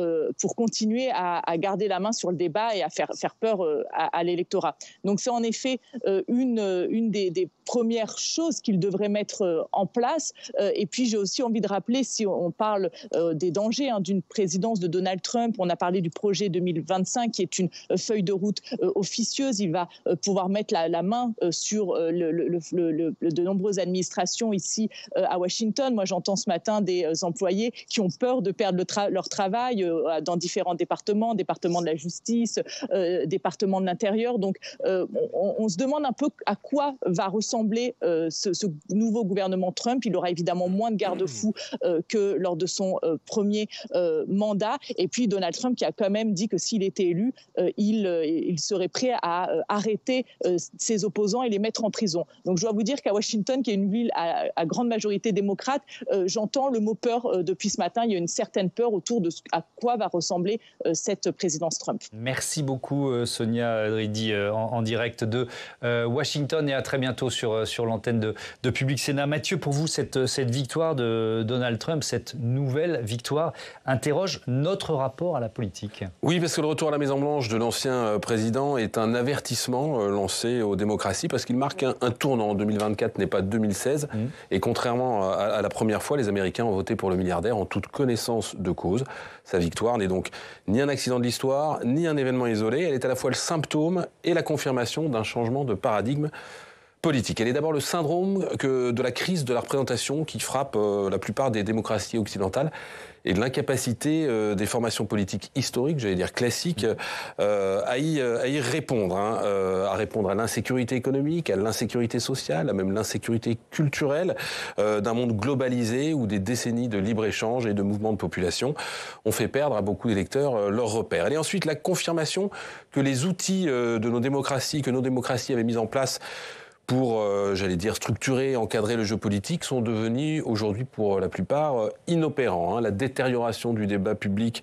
[SPEAKER 10] continuer à garder la main sur le débat et à faire peur à l'électorat. voix. Donc c'est en effet une des premières choses qu'il devrait mettre en place. Et puis j'ai aussi envie de rappeler, si on parle des dangers d'une présidence de Donald Trump, on a parlé du projet 2025 qui est une feuille de route officieuse. Il va pouvoir mettre la main sur de nombreuses administrations ici à Washington. Moi j'entends ce matin des employés qui ont peur de perdre leur travail dans différents départements de la justice, départements de l'intérieur. Donc on se demande un peu à quoi va ressembler ce nouveau gouvernement Trump. Il aura évidemment moins de garde-fous que lors de son premier mandat. Et puis Donald Trump qui a quand même dit que s'il était élu, il serait prêt à arrêter ses opposants et les mettre en prison. Donc je dois vous dire qu'à Washington, qui est une ville à grande majorité démocrate, j'entends le mot peur depuis ce matin. Il y a une certaine peur autour de à quoi va ressembler cette présidence Trump.
[SPEAKER 1] Merci beaucoup Sonia Dridi en direct de Washington et à très bientôt sur l'antenne de Public Sénat. Mathieu, pour vous, cette victoire de Donald Trump, cette nouvelle victoire, interroge notre rapport à la politique.
[SPEAKER 11] Oui, parce que le retour à la Maison-Blanche de l'ancien président est un avertissement lancé aux démocraties, parce qu'il marque un tournant. 2024 n'est pas 2016. Et contrairement à la première fois, les Américains ont voté pour le milliardaire en toute connaissance de cause. Sa victoire n'est donc ni un accident de l'histoire, ni un événement isolé. Elle est à la fois le symptôme et la confirmation d'un changement de paradigme politique. Elle est d'abord le syndrome de la crise de la représentation qui frappe la plupart des démocraties occidentales et de l'incapacité des formations politiques historiques, j'allais dire classiques, à y répondre, à répondre à l'insécurité économique, à l'insécurité sociale, à même l'insécurité culturelle d'un monde globalisé où des décennies de libre-échange et de mouvements de population ont fait perdre à beaucoup d'électeurs leurs repères. Et ensuite, la confirmation que les outils que nos démocraties avaient mis en place pour, j'allais dire, structurer et encadrer le jeu politique, sont devenus aujourd'hui, pour la plupart, inopérants. La détérioration du débat public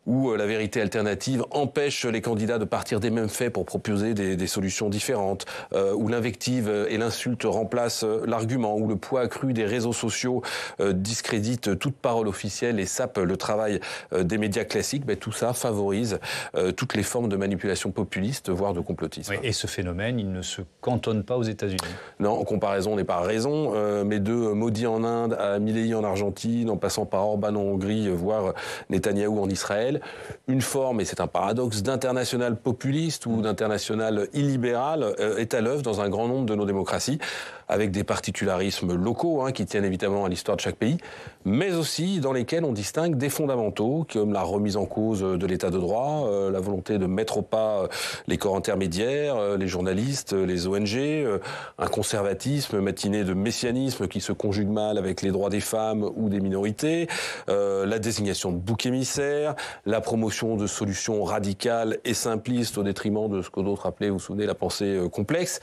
[SPEAKER 11] où la vérité alternative empêche les candidats de partir des mêmes faits pour proposer des solutions différentes, où l'invective et l'insulte remplacent l'argument, où le poids accru des réseaux sociaux discrédite toute parole officielle et sape le travail des médias classiques, tout ça favorise toutes les formes de manipulation populiste, voire de complotisme.
[SPEAKER 1] Oui, et ce phénomène, il ne se cantonne pas aux États-Unis.
[SPEAKER 11] Non, en comparaison n'est pas raison, mais de Modi en Inde à Milei en Argentine, en passant par Orban en Hongrie, voire Netanyahou en Israël, une forme, et c'est un paradoxe, d'international populiste ou d'international illibéral est à l'œuvre dans un grand nombre de nos démocraties, avec des particularismes locaux qui tiennent évidemment à l'histoire de chaque pays, mais aussi dans lesquels on distingue des fondamentaux, comme la remise en cause de l'état de droit, la volonté de mettre au pas les corps intermédiaires, les journalistes, les ONG, un conservatisme matiné de messianisme qui se conjugue mal avec les droits des femmes ou des minorités, la désignation de boucs émissaires, la promotion de solutions radicales et simplistes au détriment de ce que d'autres appelaient, vous vous souvenez, la pensée complexe.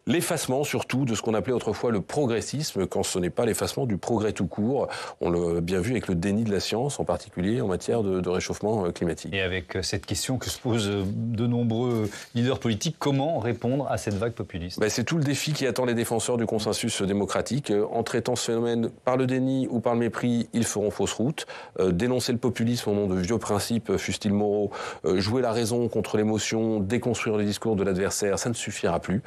[SPEAKER 11] L'effacement surtout de ce qu'on appelait autrefois le progressisme, quand ce n'est pas l'effacement du progrès tout court. On l'a bien vu avec le déni de la science, en particulier en matière de réchauffement climatique.
[SPEAKER 1] Et avec cette question que se posent de nombreux leaders politiques, comment répondre à cette vague populiste ?
[SPEAKER 11] C'est tout le défi qui attend les défenseurs du consensus démocratique. En traitant ce phénomène par le déni ou par le mépris, ils feront fausse route. Dénoncer le populisme au nom de vieux principes, fussent-ils moraux, jouer la raison contre l'émotion, déconstruire le discours de l'adversaire, ça ne suffira plus.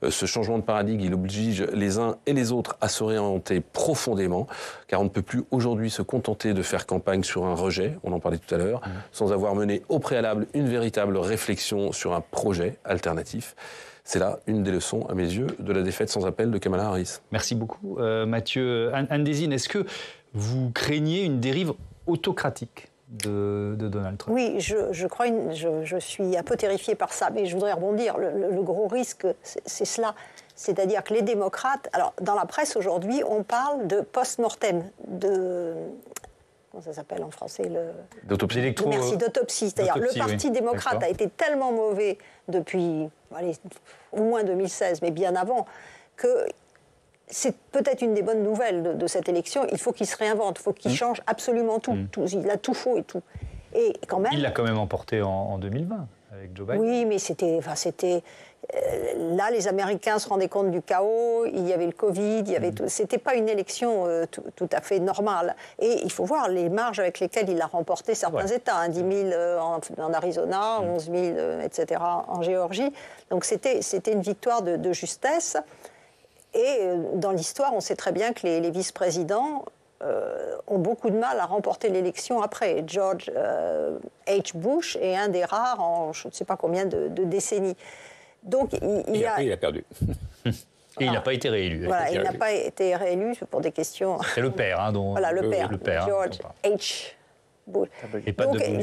[SPEAKER 11] Ce changement de paradigme, il oblige les uns et les autres à se réinventer profondément, car on ne peut plus aujourd'hui se contenter de faire campagne sur un rejet, on en parlait tout à l'heure, sans avoir mené au préalable une véritable réflexion sur un projet alternatif. C'est là une des leçons, à mes yeux, de la défaite sans appel de Kamala Harris.
[SPEAKER 1] Merci beaucoup, Mathieu. Anne Désine, est-ce que vous craignez une dérive autocratique de Donald Trump?
[SPEAKER 8] Oui, je suis un peu terrifiée par ça, mais je voudrais rebondir. Le gros risque, c'est cela. C'est-à-dire que les démocrates... Alors, dans la presse, aujourd'hui, on parle de post-mortem, comment ça s'appelle en français
[SPEAKER 11] d'autopsie.
[SPEAKER 8] Merci, d'autopsie. C'est-à-dire le Parti démocrate a été tellement mauvais depuis au moins 2016, mais bien avant, que c'est peut-être une des bonnes nouvelles de cette élection. Il faut qu'il se réinvente, il faut qu'il change absolument tout. Il a tout faux et tout. Et quand même,
[SPEAKER 1] il l'a quand même emporté en 2020. avec Joe Biden.
[SPEAKER 8] Oui, mais c'était là, les Américains se rendaient compte du chaos, il y avait le Covid, c'était pas une élection tout à fait normale. Et il faut voir les marges avec lesquelles il a remporté certains États, hein, 10 000 en Arizona, 11 000, etc. en Géorgie. Donc c'était une victoire de justesse. Et dans l'histoire, on sait très bien que les vice-présidents ont beaucoup de mal à remporter l'élection après. George H. Bush est un des rares en je ne sais pas combien de décennies. Donc, il
[SPEAKER 7] a perdu.
[SPEAKER 1] Et il n'a pas été réélu.
[SPEAKER 8] Voilà, il n'a pas été réélu pour des questions...
[SPEAKER 1] C'est le père, hein, dont...
[SPEAKER 8] Voilà, le père George H. Bush. Donc, il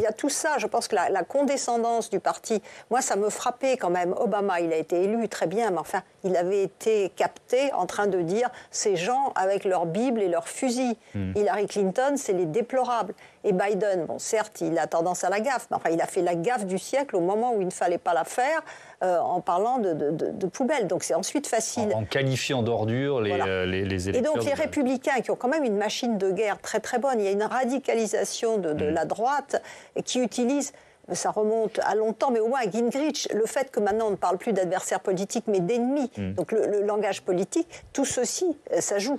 [SPEAKER 8] y a tout ça. Je pense que la condescendance du parti... Moi, ça me frappait quand même. Obama, il a été élu, très bien, mais enfin, il avait été capté en train de dire ces gens avec leur Bible et leurs fusils. Hillary Clinton, c'est les déplorables. Et Biden, bon, certes, il a tendance à la gaffe, mais enfin, il a fait la gaffe du siècle au moment où il ne fallait pas la faire, en parlant de poubelle. Donc c'est ensuite facile.
[SPEAKER 1] En qualifiant d'ordure les électeurs.
[SPEAKER 8] Et donc les républicains, qui ont quand même une machine de guerre très très bonne, il y a une radicalisation de la droite qui utilise... Ça remonte à longtemps, mais au moins à Gingrich, le fait que maintenant on ne parle plus d'adversaires politiques, mais d'ennemis, donc le langage politique, tout ceci, ça joue.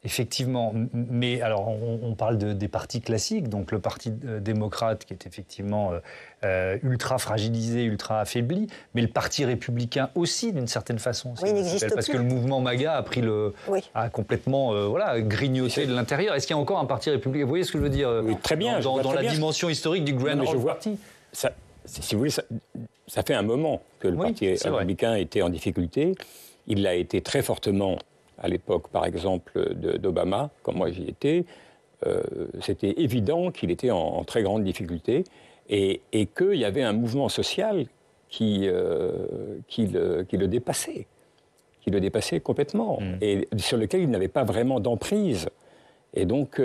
[SPEAKER 1] Effectivement, mais alors on parle des partis classiques, donc le parti démocrate qui est effectivement ultra fragilisé, ultra affaibli, mais le parti républicain aussi d'une certaine façon.
[SPEAKER 8] Oui, il n'existe plus.
[SPEAKER 1] Parce que le mouvement MAGA a pris a complètement grignoté de l'intérieur. Est-ce qu'il y a encore un parti républicain? Vous voyez ce que je veux dire?
[SPEAKER 7] Oui, très bien.
[SPEAKER 1] Dans la dimension historique du Grand Old Party.
[SPEAKER 7] Ça, si vous voulez, ça fait un moment que le parti républicain était en difficulté. Il l'a été très fortement à l'époque, par exemple, d'Obama, quand moi j'y étais. C'était évident qu'il était en très grande difficulté et qu'il y avait un mouvement social qui le dépassait, complètement, et sur lequel il n'avait pas vraiment d'emprise. Et donc,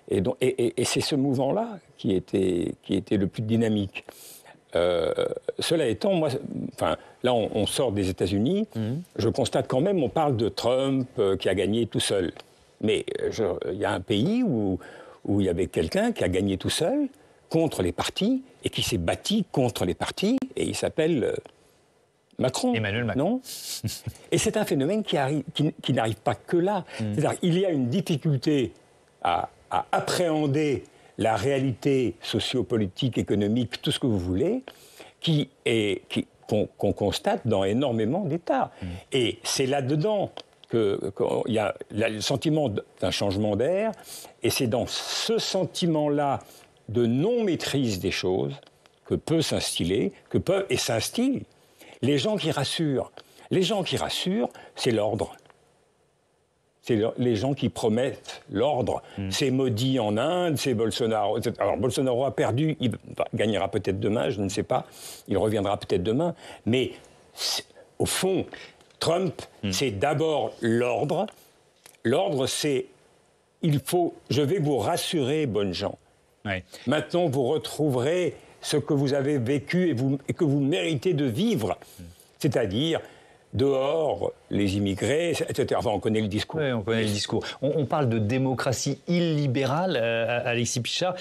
[SPEAKER 7] c'est ce mouvement-là qui était le plus dynamique. Cela étant, moi, là on sort des États-Unis, je constate quand même, on parle de Trump qui a gagné tout seul. Mais il y a un pays où il y avait quelqu'un qui a gagné tout seul contre les partis et qui s'est bâti contre les partis, et il s'appelle Macron.
[SPEAKER 1] Emmanuel Macron.
[SPEAKER 7] Et c'est un phénomène qui n'arrive pas que là. C'est-à-dire qu'il y a une difficulté à appréhender la réalité sociopolitique, économique, tout ce que vous voulez, qu'on constate dans énormément d'États. Et c'est là-dedans qu'il y a le sentiment d'un changement d'air, et c'est dans ce sentiment-là de non-maîtrise des choses que peut s'instiller, et s'instille, les gens qui rassurent. Les gens qui rassurent, c'est l'ordre. C'est les gens qui promettent l'ordre. C'est Modi en Inde, c'est Bolsonaro. Alors Bolsonaro a perdu, il gagnera peut-être demain, je ne sais pas. Il reviendra peut-être demain. Mais au fond, Trump, c'est d'abord l'ordre. L'ordre, c'est je vais vous rassurer, bonnes gens.
[SPEAKER 1] Ouais.
[SPEAKER 7] Maintenant, vous retrouverez ce que vous avez vécu et que vous méritez de vivre. C'est-à-dire... dehors, les immigrés, etc. Enfin, on connaît le discours.
[SPEAKER 1] Oui, on connaît le discours. On parle de démocratie illibérale, Alexis Pichard.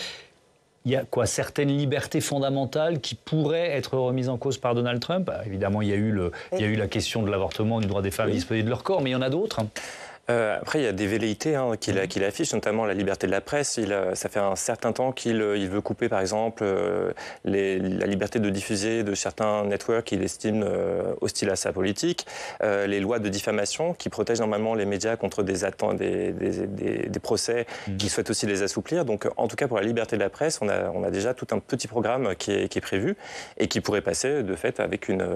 [SPEAKER 1] Il y a certaines libertés fondamentales qui pourraient être remises en cause par Donald Trump. Évidemment, il y a eu la question de l'avortement, du droit des femmes à disposer de leur corps, mais il y en a d'autres.
[SPEAKER 9] Après, il y a des velléités qu'il affiche, notamment la liberté de la presse. Ça fait un certain temps qu'il veut couper, par exemple, la liberté de diffuser de certains networks qu'il estime hostiles à sa politique, les lois de diffamation qui protègent normalement les médias contre des procès, qu'il souhaite aussi les assouplir. Donc, en tout cas, pour la liberté de la presse, on a déjà tout un petit programme qui est prévu et qui pourrait passer, de fait, avec une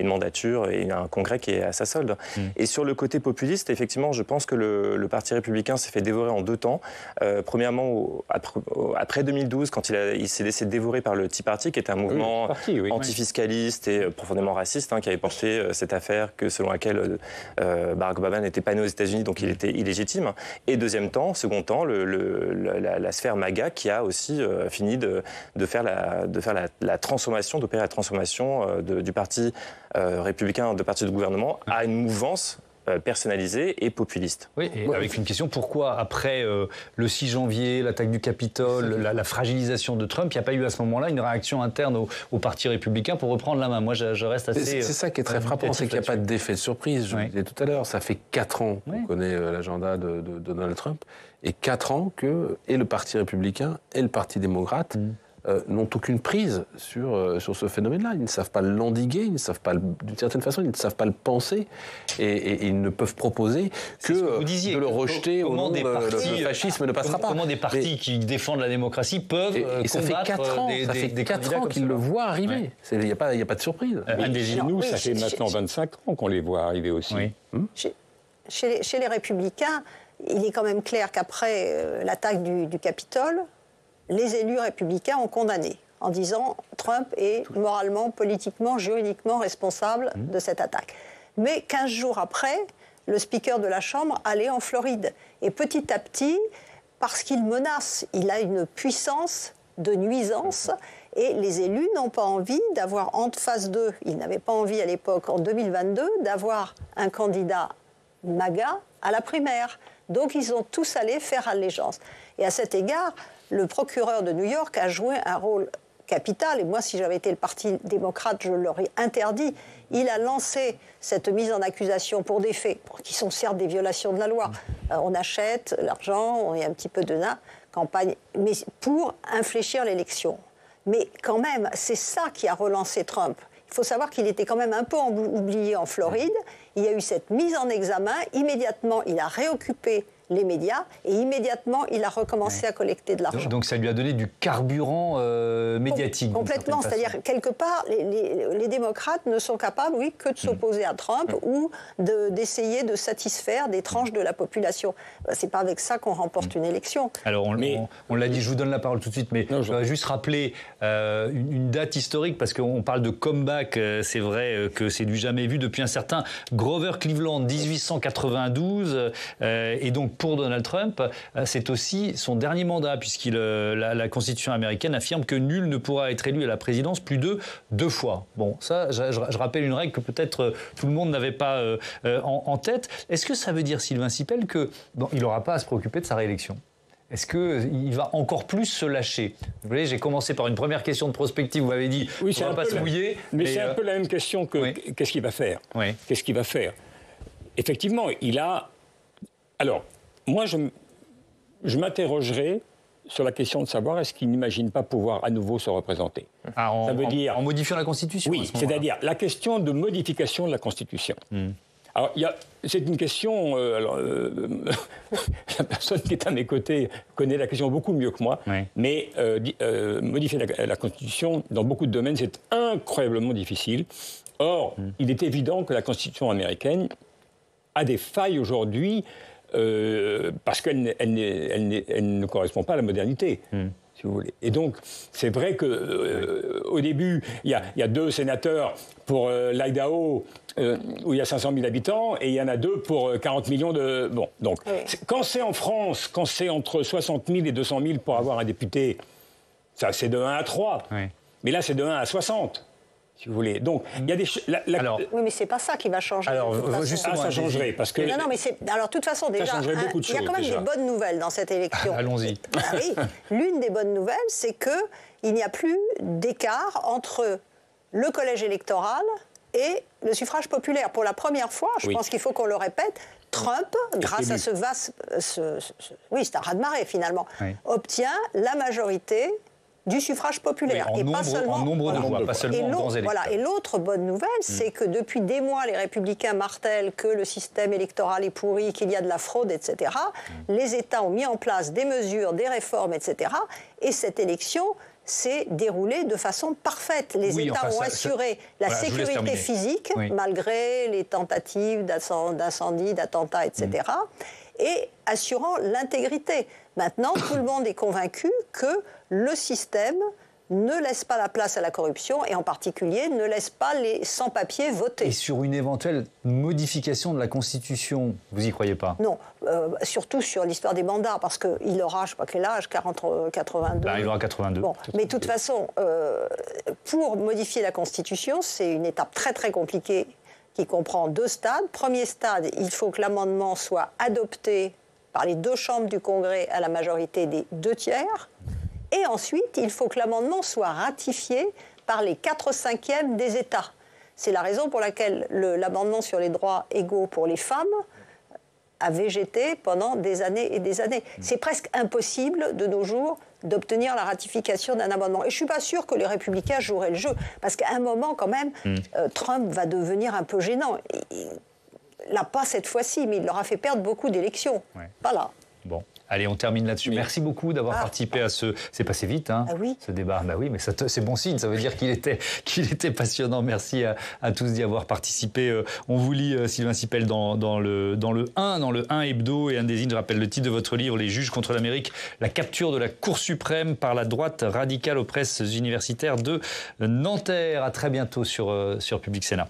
[SPEAKER 9] mandature et un congrès qui est à sa solde. Et sur le côté populiste, effectivement, je pense que le Parti républicain s'est fait dévorer en deux temps. Premièrement, après 2012, quand il s'est laissé dévorer par le Tea Party, qui est un mouvement antifiscaliste et profondément raciste, qui avait porté cette affaire selon laquelle Barack Obama n'était pas né aux États-Unis, donc il était illégitime. Et second temps, la sphère MAGA qui a aussi fini d'opérer la transformation du Parti républicain de parti de gouvernement à une mouvance personnalisé et populiste.
[SPEAKER 1] Oui, et avec une question, pourquoi après le 6 janvier, l'attaque du Capitole, la fragilisation de Trump, il n'y a pas eu à ce moment-là une réaction interne au Parti républicain pour reprendre la main? Moi, je reste assez...
[SPEAKER 11] C'est ça qui est très frappant, c'est qu'il n'y a pas d'effet de surprise. Je le disais tout à l'heure, ça fait 4 ans qu'on connaît l'agenda de Donald Trump, et 4 ans que et le Parti républicain et le Parti démocrate n'ont aucune prise sur ce phénomène-là. Ils ne savent pas l'endiguer, ils ne savent pas, d'une certaine façon, ils ne savent pas le penser, et ils ne peuvent proposer que de le rejeter au nom le fascisme ne passera pas.
[SPEAKER 1] Comment des partis qui défendent la démocratie peuvent combattre
[SPEAKER 11] ça fait 4 ans, ça fait 4 ans qu'ils le voient arriver. Il n'y a pas de surprise.
[SPEAKER 7] Nous, ça fait maintenant 25 ans qu'on les voit arriver aussi.
[SPEAKER 8] Chez les Républicains, il est quand même clair qu'après l'attaque du Capitole, les élus républicains ont condamné en disant Trump est moralement, politiquement, juridiquement responsable de cette attaque. Mais 15 jours après, le speaker de la Chambre allait en Floride. Et petit à petit, parce qu'il menace, il a une puissance de nuisance, et les élus n'ont pas envie d'avoir en face d'eux, ils n'avaient pas envie à l'époque, en 2022, d'avoir un candidat MAGA à la primaire. Donc ils ont tous allé faire allégeance. Et à cet égard, le procureur de New York a joué un rôle capital. Et moi, si j'avais été le Parti démocrate, je l'aurais interdit. Il a lancé cette mise en accusation pour des faits, qui sont certes des violations de la loi. On achète l'argent, on est un petit peu de campagne, mais pour infléchir l'élection. Mais quand même, c'est ça qui a relancé Trump. Il faut savoir qu'il était quand même un peu oublié en Floride. Il y a eu cette mise en examen. Immédiatement, il a réoccupé les médias et immédiatement, il a recommencé à collecter de l'argent.
[SPEAKER 1] Donc ça lui a donné du carburant médiatique.
[SPEAKER 8] Complètement. C'est-à-dire, quelque part, les démocrates ne sont capables, que de s'opposer à Trump ou d'essayer de satisfaire des tranches de la population. C'est pas avec ça qu'on remporte une élection.
[SPEAKER 1] Alors, on l'a dit, je vous donne la parole tout de suite, mais je vais juste rappeler une date historique, parce qu'on parle de comeback, c'est vrai que c'est du jamais vu depuis un certain Grover Cleveland, 1892, et donc pour Donald Trump, c'est aussi son dernier mandat, la Constitution américaine affirme que nul ne pourra être élu à la présidence plus de 2 fois. Bon, ça, je rappelle une règle que peut-être tout le monde n'avait pas en tête. Est-ce que ça veut dire, Sylvain Sipel, qu'il n'aura pas à se préoccuper de sa réélection ? Est-ce qu'il va encore plus se lâcher ? Vous voyez, j'ai commencé par une première question de prospective, vous m'avez dit, on ne va pas se mouiller.
[SPEAKER 7] Mais c'est un peu la même question que qu'est-ce qu'il va faire ? Qu'est-ce qu'il va faire ? Effectivement, il a... Alors, moi, je m'interrogerai sur la question de savoir est-ce qu'il n'imagine pas pouvoir à nouveau se représenter.
[SPEAKER 1] Ça veut dire en modifiant la Constitution.
[SPEAKER 7] Oui, c'est-à-dire la question de modification de la Constitution. Alors, c'est une question... la personne qui est à mes côtés connaît la question beaucoup mieux que moi, mais modifier la Constitution, dans beaucoup de domaines, c'est incroyablement difficile. Or, il est évident que la Constitution américaine a des failles aujourd'hui, parce qu'elle ne correspond pas à la modernité, si vous voulez. Et donc, c'est vrai qu'au début, il y a 2 sénateurs pour l'Idaho, où il y a 500 000 habitants, et il y en a 2 pour 40 millions de... Bon, donc, quand c'est en France, quand c'est entre 60 000 et 200 000 pour avoir un député, ça, c'est de 1 à 3. Mais là, c'est de 1 à 60. Si vous voulez. Donc, il y a des...
[SPEAKER 8] Oui, mais c'est pas ça qui va changer.
[SPEAKER 7] Alors, justement, ça changerait, parce que...
[SPEAKER 8] Non, mais alors, de toute façon, déjà, il y a quand même des bonnes nouvelles dans cette élection.
[SPEAKER 1] Allons-y.
[SPEAKER 8] Oui, l'une des bonnes nouvelles, c'est qu'il n'y a plus d'écart entre le collège électoral et le suffrage populaire. Pour la première fois, je pense qu'il faut qu'on le répète, Trump, grâce à ce vaste... oui, c'est un raz-de-marée, finalement, obtient la majorité du suffrage populaire.
[SPEAKER 1] Oui, en nombre de voix, pas seulement en grands électeurs.
[SPEAKER 8] Voilà. Et l'autre bonne nouvelle, c'est que depuis des mois, les républicains martèlent que le système électoral est pourri, qu'il y a de la fraude, etc. Les États ont mis en place des mesures, des réformes, etc. Et cette élection s'est déroulée de façon parfaite. Les États ont assuré la sécurité physique, malgré les tentatives d'incendie, d'attentats, etc. Et assurant l'intégrité. Maintenant, tout le monde est convaincu que le système ne laisse pas la place à la corruption et en particulier ne laisse pas les sans-papiers voter.
[SPEAKER 1] Et sur une éventuelle modification de la Constitution, vous y croyez pas ?
[SPEAKER 8] Non, surtout sur l'histoire des mandats, parce qu'il aura, je sais pas quel âge, 82.
[SPEAKER 1] Il aura 82.
[SPEAKER 8] Bon, mais de toute façon, pour modifier la Constitution, c'est une étape très très compliquée qui comprend 2 stades. Premier stade, il faut que l'amendement soit adopté par les 2 chambres du Congrès à la majorité des 2 tiers. Et ensuite, il faut que l'amendement soit ratifié par les 4/5 des États. C'est la raison pour laquelle l'amendement sur les droits égaux pour les femmes a végété pendant des années et des années. C'est presque impossible de nos jours d'obtenir la ratification d'un amendement. Et je ne suis pas sûre que les Républicains joueraient le jeu, parce qu'à un moment, quand même, Trump va devenir un peu gênant. Là, pas cette fois-ci, mais il leur a fait perdre beaucoup d'élections. Ouais. Voilà.
[SPEAKER 1] Bon. Allez, on termine là-dessus. Oui. Merci beaucoup d'avoir participé à ce... C'est passé vite, hein, ce débat. Bah oui, mais c'est bon signe. Ça veut dire qu'il était passionnant. Merci à tous d'y avoir participé. On vous lit, Sylvain Sipel, dans le 1 hebdo. Et un des je rappelle le titre de votre livre, Les juges contre l'Amérique, la capture de la Cour suprême par la droite radicale aux presses universitaires de Nanterre. À très bientôt sur Public Sénat.